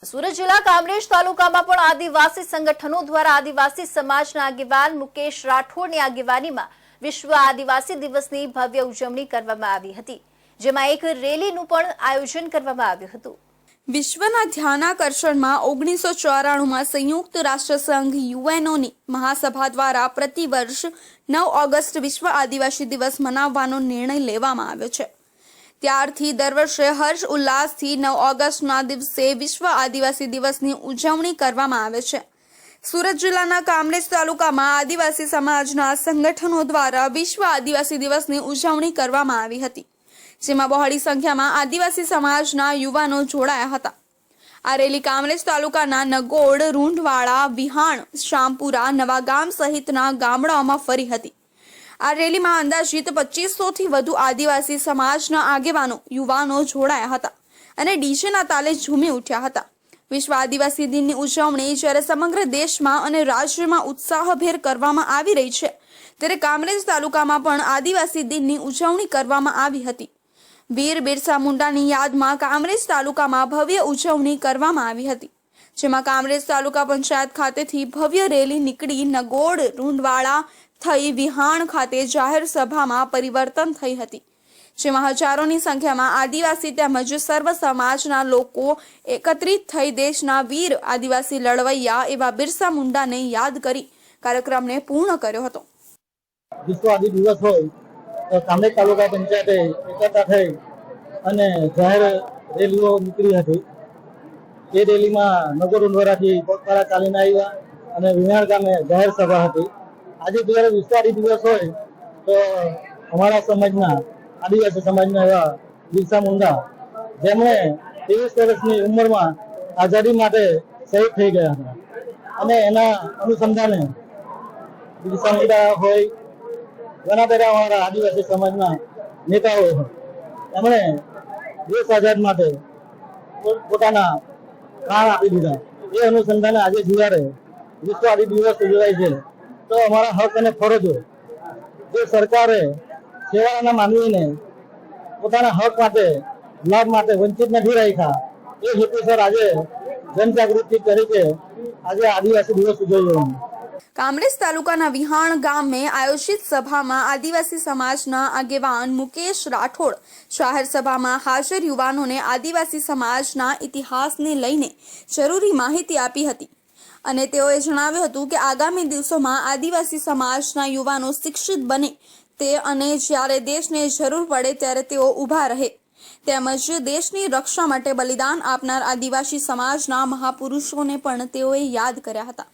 સુરત જિલ્લા કામરેજ તાલુકામાં પણ આદિવાસી સંગઠનો દ્વારા આદિવાસી સમાજના આગેવાન મુકેશ રાઠોડની આગેવાનીમાં વિશ્વ આદિવાસી દિવસની ભવ્ય ઉજવણી કરવામાં આવી હતી, જેમાં એક રેલીનું પણ આયોજન કરવામાં આવ્યું હતું। વિશ્વના ધ્યાનાકર્ષણમાં 1994માં સંયુક્ત રાષ્ટ્રસંઘ યુએનઓની મહાસભા દ્વારા પ્રતિવર્ષ 9 ઓગસ્ટ વિશ્વ આદિવાસી દિવસ મનાવવાનો નિર્ણય લેવામાં આવ્યો છે। ત્યારથી દર વર્ષે હર્ષ ઉલ્લાસથી 9 ઓગસ્ટના દિવસે વિશ્વ આદિવાસી દિવસની ઉજવણી કરવામાં આવે છે। સુરત જિલ્લાના કામરેજ તાલુકામાં આદિવાસી સમાજના સંગઠનો દ્વારા વિશ્વ આદિવાસી દિવસની ઉજવણી કરવામાં આવી હતી, જેમાં બહોળી સંખ્યામાં આદિવાસી સમાજના યુવાનો જોડાયા હતા। આ રેલી કામરેજ તાલુકાના નગોડ, રૂંઢવાડા, વિહાણ, શામપુરા, નવાગામ સહિતના ગામડાઓમાં ફરી હતી। આ રેલીમાં અંદાજિત 2500થી વધુ આદિવાસી સમાજના આગેવાનો, યુવાનો જોડાયા હતા અને ડીજેના તાલે ઝૂમી ઉઠ્યા હતા। વિશ્વ આદિવાસી દિનની ઉજવણી જ્યારે સમગ્ર દેશમાં અને રાજ્યમાં ઉત્સાહભેર કરવામાં આવી રહી છે, ત્યારે કામરેજ તાલુકામાં પણ આદિવાસી દિનની ઉજવણી કરવામાં આવી હતી। વીર બિરસા મુંડાની યાદમાં કામરેજ તાલુકામાં ભવ્ય ઉજવણી કરવામાં આવી હતી, જેમાં કામરેજ તાલુકા પંચાયત ખાતેથી ભવ્ય રેલી નીકળી નગોડ, રૂંઢવાડા થઈ વિહાણ ખાતે જાહેર સભામાં પરિવર્તન થઈ હતી, જેમાં હજારોની સંખ્યામાં આદિવાસી તેમજ સર્વ સમાજના લોકો એકત્રિત થઈ દેશના વીર આદિવાસી લડવૈયા એવા બિરસા મુંડાને યાદ કરી કાર્યક્રમને પૂર્ણ કર્યો હતો। વિશ્વ આદિ દિવસ હોય તો કામરેજ તાલુકા પંચાયતે એકઠા થઈ અને જાહેર રેલીઓ નીકળી હતી। એ રેલીમાં નગર રૂંઢવાડાથી પગપાળા ચાલીને આવ્યા અને વિહાણ ગામે જાહેર સભા હતી। આજે જ્યારે વિશ્વ આદિ દિવસ હોય તો અમારા સમાજના આદિવાસી સમાજના એવા બિરસા મુંડા, જેમણે 23 વર્ષની ઉંમરમાં આઝાદી માટે શહીદ થઈ ગયા હતા, અને એના અનુસંધાને બિરસા મુંડા હોય, ઘણા બધા અમારા આદિવાસી સમાજના નેતાઓ હોય, એમણે દેશ આઝાદ માટે પોતાના પ્રાણ આપી દીધા। એ અનુસંધાને આજે જ્યારે વિશ્વ આદિ દિવસ ઉજવાય છે, તો અમારા હક અને ફરજો જે સરકારે સેવાના માનવીને પોતાના હક માટે, લાભ માટે વંચિત નથી રાખ્યા, એ હેતુસર આજે જનજાગૃતિ તરીકે આજે આદિવાસી દિવસ ઉજવ્યો। કામરેજ તાલુકાના વિહાણ ગામે આયોજિત સભામાં આદિવાસી સમાજના આગેવાન મુકેશ રાઠોડ જાહેર સભામાં હાજર યુવાનોને આદિવાસી સમાજના ઇતિહાસને લઈને જરૂરી માહિતી આપી હતી અને તેઓએ જણાવ્યું હતું કે આગામી દિવસોમાં આદિવાસી સમાજના યુવાનો શિક્ષિત બને તે અને જ્યારે દેશને જરૂર પડે ત્યારે તેઓ ઊભા રહે, તેમજ દેશની રક્ષા માટે બલિદાન આપનાર આદિવાસી સમાજના મહાપુરુષોને પણ તેઓએ યાદ કર્યા હતા।